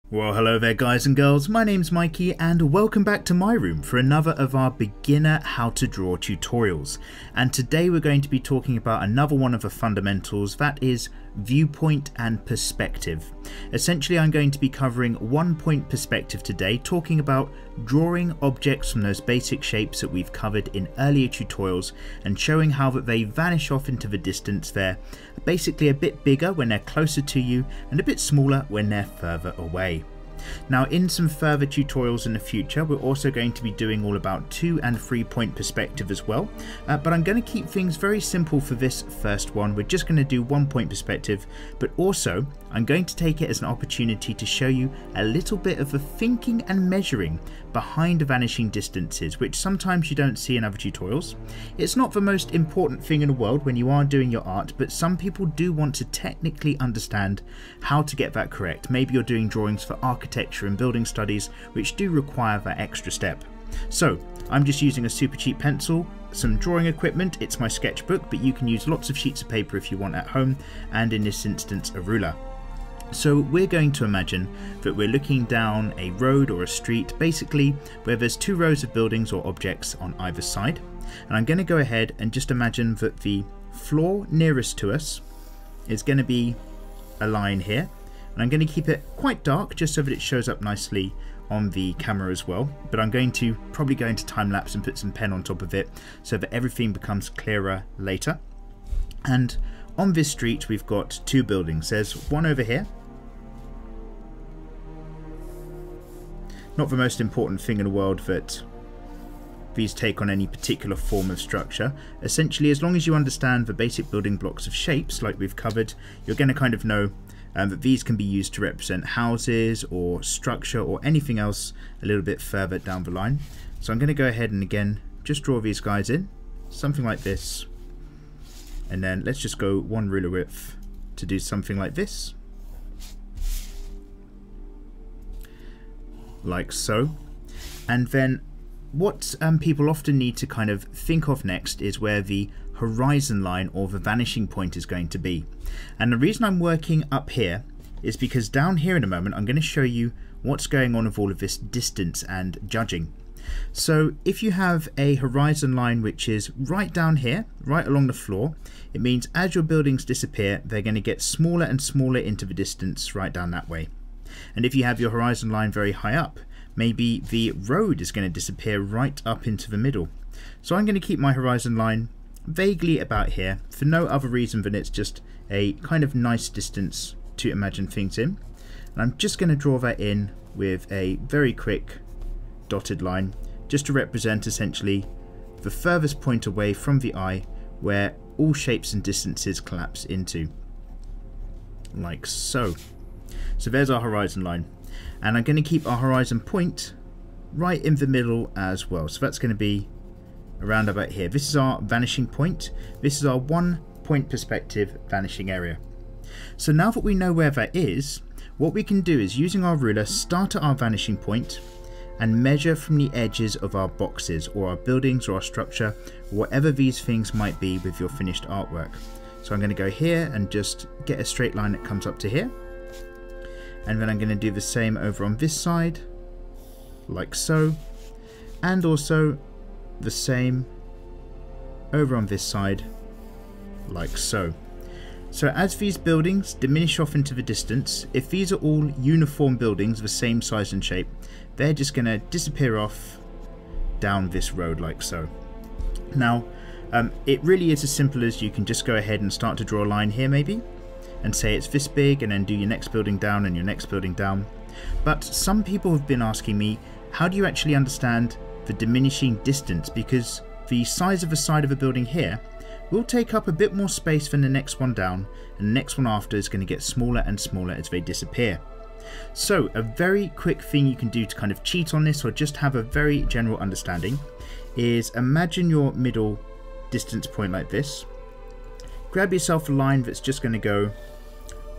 Well, hello there guys and girls, my name's Mikey and welcome back to my room for another of our beginner how to draw tutorials. And today we're going to be talking about another one of the fundamentals, that is viewpoint and perspective. Essentially I'm going to be covering 1 point perspective today, talking about drawing objects from those basic shapes that we've covered in earlier tutorials and showing how that they vanish off into the distance. They're basically a bit bigger when they're closer to you and a bit smaller when they're further away. Now in some further tutorials in the future we're also going to be doing all about 2 and 3 point perspective as well, but I'm going to keep things very simple for this first one. We're just going to do 1 point perspective, but also I'm going to take it as an opportunity to show you a little bit of the thinking and measuring behind the vanishing distances, which sometimes you don't see in other tutorials. It's not the most important thing in the world when you are doing your art, but some people do want to technically understand how to get that correct. Maybe you're doing drawings for architecture and building studies, which do require that extra step. So I'm just using a super cheap pencil, some drawing equipment, it's my sketchbook, but you can use lots of sheets of paper if you want at home, and in this instance a ruler. So we're going to imagine that we're looking down a road or a street, basically where there's 2 rows of buildings or objects on either side. And I'm going to go ahead and just imagine that the floor nearest to us is going to be a line here. And I'm going to keep it quite dark just so that it shows up nicely on the camera as well. But I'm going to probably go into time lapse and put some pen on top of it so that everything becomes clearer later. And on this street we've got 2 buildings. There's one over here. Not the most important thing in the world that these take on any particular form of structure. Essentially, as long as you understand the basic building blocks of shapes like we've covered, you're going to kind of know that these can be used to represent houses or structure or anything else a little bit further down the line. So I'm going to go ahead and again just draw these guys in, something like this. And then let's just go 1 ruler width to do something like this. Like so. And then what people often need to kind of think of next is where the horizon line or the vanishing point is going to be. And the reason I'm working up here is because down here in a moment I'm going to show you what's going on with all of this distance and judging. So if you have a horizon line which is right down here, right along the floor, it means as your buildings disappear they're going to get smaller and smaller into the distance right down that way. And if you have your horizon line very high up, maybe the road is going to disappear right up into the middle. So I'm going to keep my horizon line vaguely about here for no other reason than it's just a kind of nice distance to imagine things in. And I'm just going to draw that in with a very quick dotted line just to represent essentially the furthest point away from the eye where all shapes and distances collapse into. Like so. So there's our horizon line, and I'm going to keep our horizon point right in the middle as well. So that's going to be around about here. This is our vanishing point. This is our 1 point perspective vanishing area. So now that we know where that is, what we can do is using our ruler start at our vanishing point and measure from the edges of our boxes or our buildings or our structure, or whatever these things might be with your finished artwork. So I'm going to go here and just get a straight line that comes up to here. And then I'm going to do the same over on this side, like so, and also the same over on this side, like so. So as these buildings diminish off into the distance, if these are all uniform buildings the same size and shape, they're just going to disappear off down this road like so. Now, it really is as simple as you can just go ahead and start to draw a line here maybe, and say it's this big, and then do your next building down and your next building down. But some people have been asking me, how do you actually understand the diminishing distance? Because the size of the side of a building here will take up a bit more space than the next one down, and the next one after is going to get smaller and smaller as they disappear. So a very quick thing you can do to kind of cheat on this, or just have a very general understanding, is imagine your middle distance point like this. Grab yourself a line that's just going to go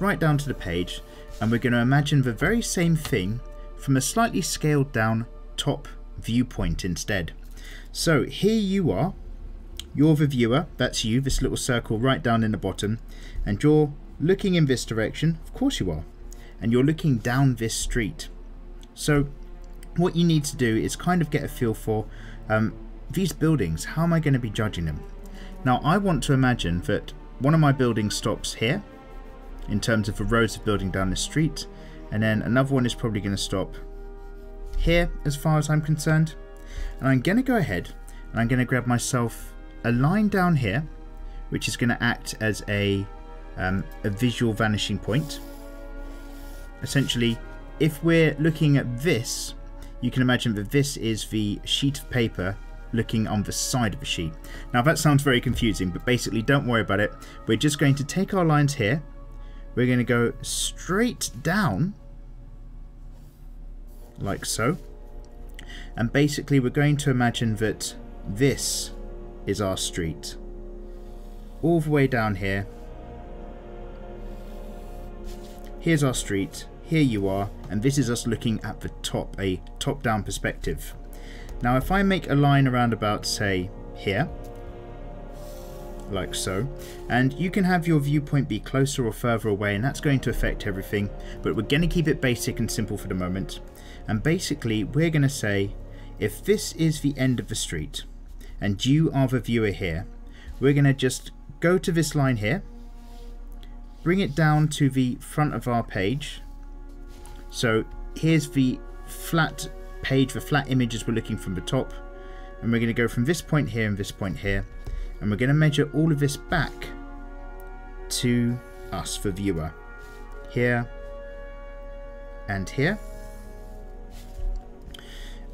right down to the page, and we're going to imagine the very same thing from a slightly scaled down top viewpoint instead. So here you are, you're the viewer, that's you, this little circle right down in the bottom, and you're looking in this direction, of course you are. and you're looking down this street. So what you need to do is kind of get a feel for these buildings. How am I going to be judging them? Now I want to imagine that one of my buildings stops here in terms of the rows of building down the street, and then another one is probably going to stop here as far as I'm concerned. And I'm going to go ahead and I'm going to grab myself a line down here which is going to act as a visual vanishing point. Essentially, if we're looking at this, you can imagine that this is the sheet of paper looking on the side of the sheet. Now that sounds very confusing, but basically don't worry about it. We're just going to take our lines here, we're going to go straight down like so, and basically we're going to imagine that this is our street all the way down here. Here's our street, here you are, and this is us looking at the top, a top-down perspective. Now if I make a line around about, say, here, like so, and you can have your viewpoint be closer or further away, and that's going to affect everything, but we're going to keep it basic and simple for the moment. And basically we're going to say, if this is the end of the street and you are the viewer here, we're going to just go to this line here, bring it down to the front of our page. So here's the flat page, the flat image as we're looking from the top, and we're going to go from this point here and this point here, and we're going to measure all of this back to us, the viewer, here and here.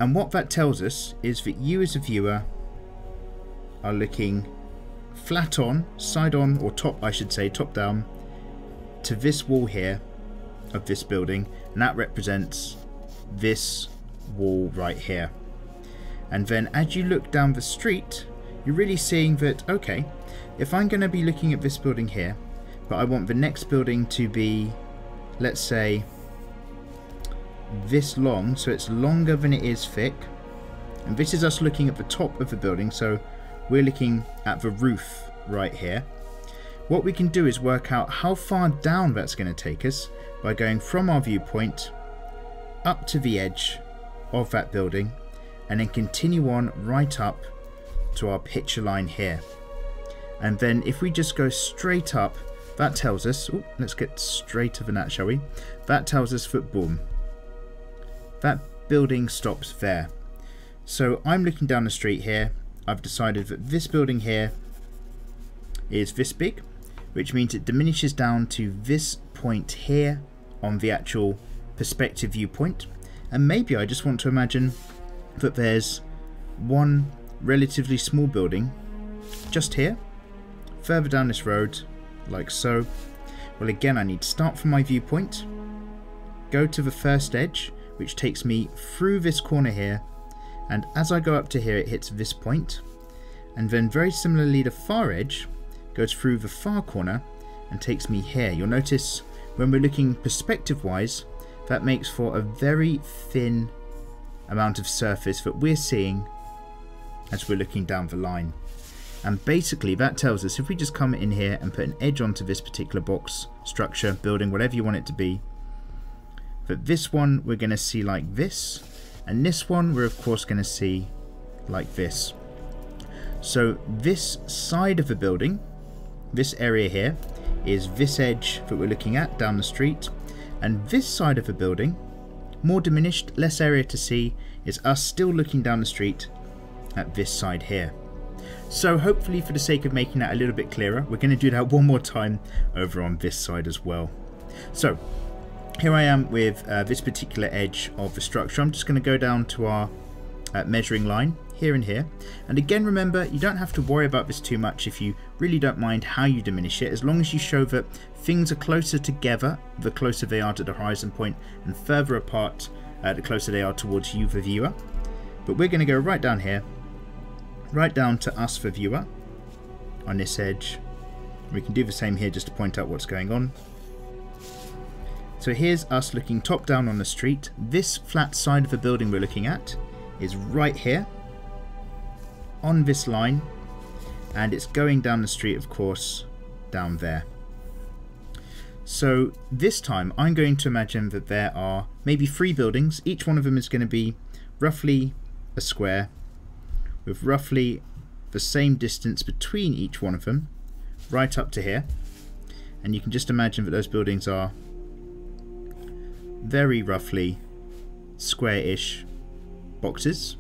And what that tells us is that you as a viewer are looking flat on, side on, or top, I should say, top down, to this wall here of this building, and that represents this wall right here. And then as you look down the street, you're really seeing that, okay, if I'm going to be looking at this building here, but I want the next building to be, let's say, this long, so it's longer than it is thick, and this is us looking at the top of the building, so we're looking at the roof right here. What we can do is work out how far down that's going to take us by going from our viewpoint up to the edge of that building, and then continue on right up to our picture line here. And then if we just go straight up, that tells us, oh, let's get straighter than that, shall we? That tells us that, boom, that building stops there. So I'm looking down the street here. I've decided that this building here is this big, which means it diminishes down to this point here on the actual perspective viewpoint. And maybe I just want to imagine that there's one relatively small building just here, further down this road, like so. Well, again, I need to start from my viewpoint, go to the first edge, which takes me through this corner here, and as I go up to here it hits this point, and then very similarly the far edge goes through the far corner and takes me here. You'll notice when we're looking perspective wise, that makes for a very thin amount of surface that we're seeing as we're looking down the line. And basically that tells us, if we just come in here and put an edge onto this particular box, structure, building, whatever you want it to be, that this one we're going to see like this, and this one we're of course going to see like this. So this side of the building, this area here, is this edge that we're looking at down the street, and this side of the building, more diminished, less area to see, is us still looking down the street at this side here. So hopefully, for the sake of making that a little bit clearer, we're going to do that one more time over on this side as well. So here I am with this particular edge of the structure. I'm just going to go down to our measuring line here and here, and again remember, you don't have to worry about this too much if you really don't mind how you diminish it, as long as you show that things are closer together the closer they are to the horizon point, and further apart the closer they are towards you, the viewer. But we're going to go right down here, right down to us, the viewer, on this edge. We can do the same here just to point out what's going on. So here's us looking top down on the street. This flat side of the building we're looking at is right here on this line, and it's going down the street, of course, down there. So this time I'm going to imagine that there are maybe 3 buildings. Each one of them is going to be roughly a square with roughly the same distance between each one of them, right up to here. And you can just imagine that those buildings are very roughly square-ish boxes,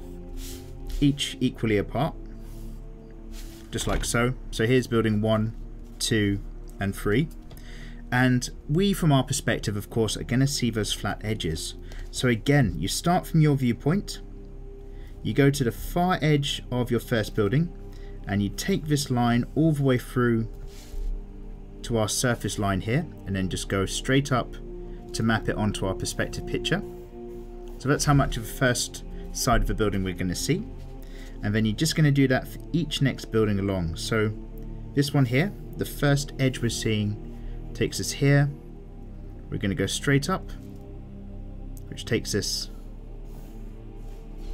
each equally apart, just like so. So here's building 1, 2 and 3. And we, from our perspective, of course, are going to see those flat edges. So again, you start from your viewpoint, you go to the far edge of your first building, and you take this line all the way through to our surface line here, and then just go straight up to map it onto our perspective picture. So that's how much of the first side of the building we're going to see. And then you're just going to do that for each next building along. So this one here, the first edge we're seeing takes us here. We're going to go straight up, which takes us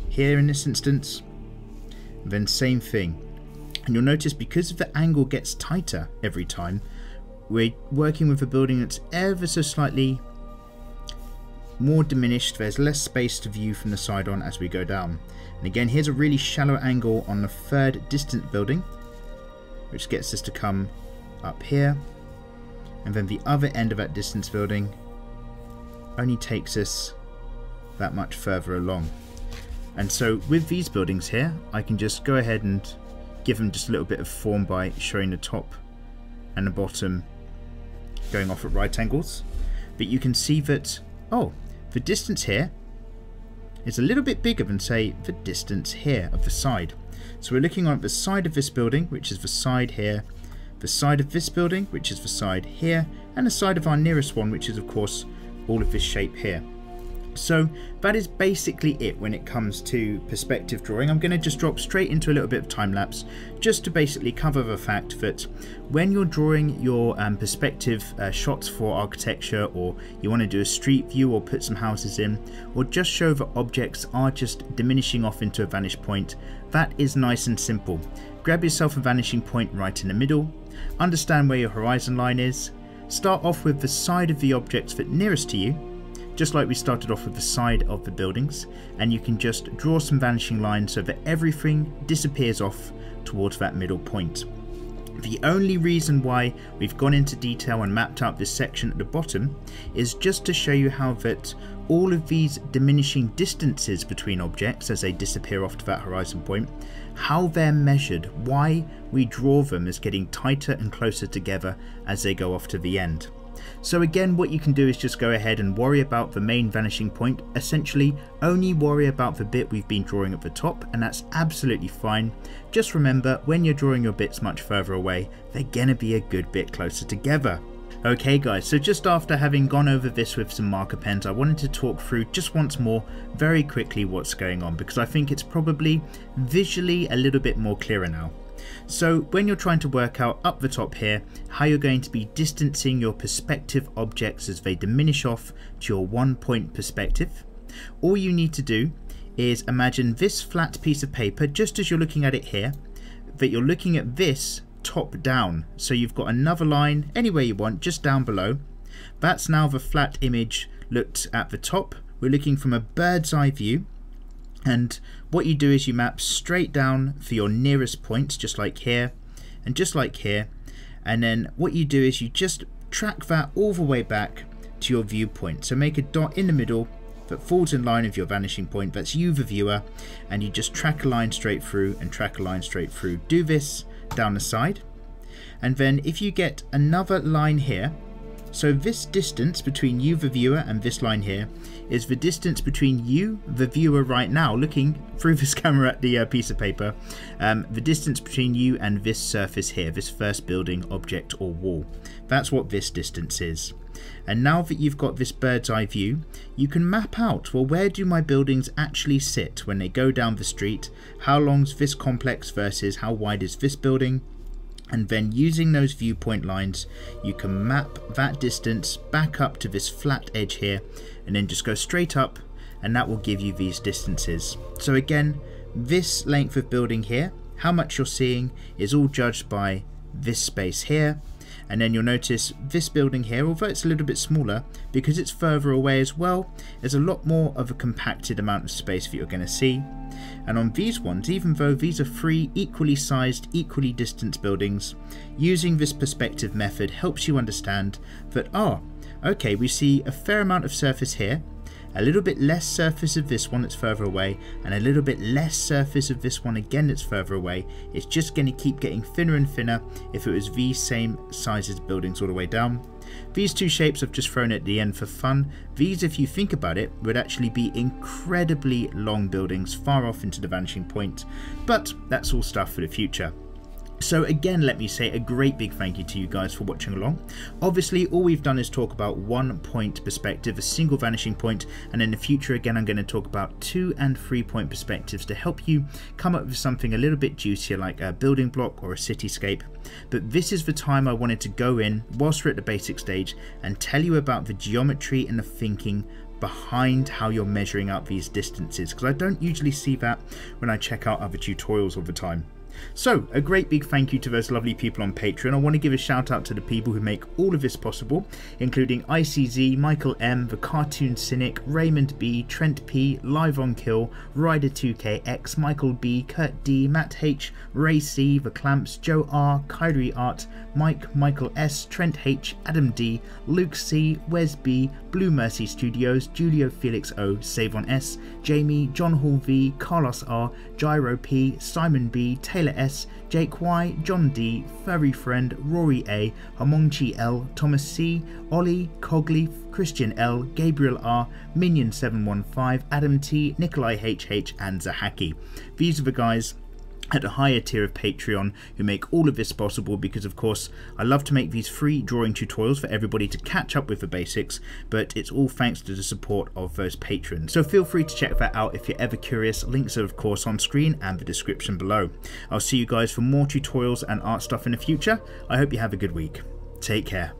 here in this instance. And then same thing. And you'll notice because the angle gets tighter every time, we're working with a building that's ever so slightly more diminished. There's less space to view from the side on as we go down. And again, here's a really shallow angle on the third distant building, which gets us to come up here. And then the other end of that distance building only takes us that much further along. And so with these buildings here, I can just go ahead and give them just a little bit of form by showing the top and the bottom going off at right angles. But you can see that, oh, the distance here is a little bit bigger than, say, the distance here of the side. So we're looking on the side of this building, which is the side here, the side of this building, which is the side here, and the side of our nearest one, which is of course all of this shape here. So that is basically it when it comes to perspective drawing. I'm going to just drop straight into a little bit of time lapse just to basically cover the fact that when you're drawing your perspective shots for architecture, or you want to do a street view or put some houses in, or just show that objects are just diminishing off into a vanish point, that is nice and simple. Grab yourself a vanishing point right in the middle, understand where your horizon line is, start off with the side of the objects that nearest to you, just like we started off with the side of the buildings, and you can just draw some vanishing lines so that everything disappears off towards that middle point. The only reason why we've gone into detail and mapped out this section at the bottom is just to show you how that all of these diminishing distances between objects as they disappear off to that horizon point, how they're measured, why we draw them as getting tighter and closer together as they go off to the end. So again, what you can do is just go ahead and worry about the main vanishing point, essentially only worry about the bit we've been drawing at the top, and that's absolutely fine. Just remember, when you're drawing your bits much further away, they're gonna be a good bit closer together. Okay guys, so just after having gone over this with some marker pens, I wanted to talk through just once more very quickly what's going on, because I think it's probably visually a little bit more clearer now. So when you're trying to work out up the top here how you're going to be distancing your perspective objects as they diminish off to your 1 point perspective, all you need to do is imagine this flat piece of paper just as you're looking at it here, that you're looking at this top down. So you've got another line anywhere you want, just down below. That's now the flat image looked at the top. We're looking from a bird's eye view. And what you do is you map straight down for your nearest points, just like here and just like here. And then what you do is you just track that all the way back to your viewpoint. So make a dot in the middle that falls in line with your vanishing point. That's you, the viewer. And you just track a line straight through and track a line straight through. Do this down the side. And then if you get another line here, so this distance between you, the viewer, and this line here is the distance between you, the viewer right now, looking through this camera at the piece of paper, the distance between you and this surface here, this first building, object or wall. That's what this distance is. And now that you've got this bird's eye view, you can map out, well, where do my buildings actually sit when they go down the street? How long's this complex versus how wide is this building? And then using those viewpoint lines, you can map that distance back up to this flat edge here, and then just go straight up, and that will give you these distances. So again, this length of building here, how much you're seeing is all judged by this space here. And then you'll notice this building here, although it's a little bit smaller, because it's further away as well, there's a lot more of a compacted amount of space that you're going to see. And on these ones, even though these are 3 equally sized, equally distanced buildings, using this perspective method helps you understand that, okay, we see a fair amount of surface here, a little bit less surface of this one that's further away, and a little bit less surface of this one again that's further away. It's just going to keep getting thinner and thinner if it was these same sizes buildings all the way down. These 2 shapes I've just thrown at the end for fun. These, if you think about it, would actually be incredibly long buildings far off into the vanishing point, but that's all stuff for the future. So again, let me say a great big thank you to you guys for watching along. Obviously, all we've done is talk about 1 point perspective, a single vanishing point, and in the future again I'm going to talk about 2 and 3 point perspectives to help you come up with something a little bit juicier, like a building block or a cityscape. But this is the time I wanted to go in whilst we're at the basic stage and tell you about the geometry and the thinking behind how you're measuring out these distances, because I don't usually see that when I check out other tutorials all the time. So a great big thank you to those lovely people on Patreon. I want to give a shout out to the people who make all of this possible, including ICZ, Michael M, The Cartoon Cynic, Raymond B, Trent P, Live on Kill, Ryder2KX, Michael B, Kurt D, Matt H, Ray C, The Clamps, Joe R, Kyrie Art, Mike, Michael S, Trent H, Adam D, Luke C, Wes B, Blue Mercy Studios, Julio Felix O, Savon S, Jamie, John Hall V, Carlos R, Gyro P, Simon B, Taylor S, Jake Y, John D, Furry Friend, Rory A, Homongchi L, Thomas C, Ollie, Cogleaf, Christian L, Gabriel R, Minion 715, Adam T, Nikolai HH, and Zahaki. These are the guys at a higher tier of Patreon who make all of this possible, because of course I love to make these free drawing tutorials for everybody to catch up with the basics, but it's all thanks to the support of those patrons. So feel free to check that out if you're ever curious. Links are of course on screen and the description below. I'll see you guys for more tutorials and art stuff in the future. I hope you have a good week. Take care.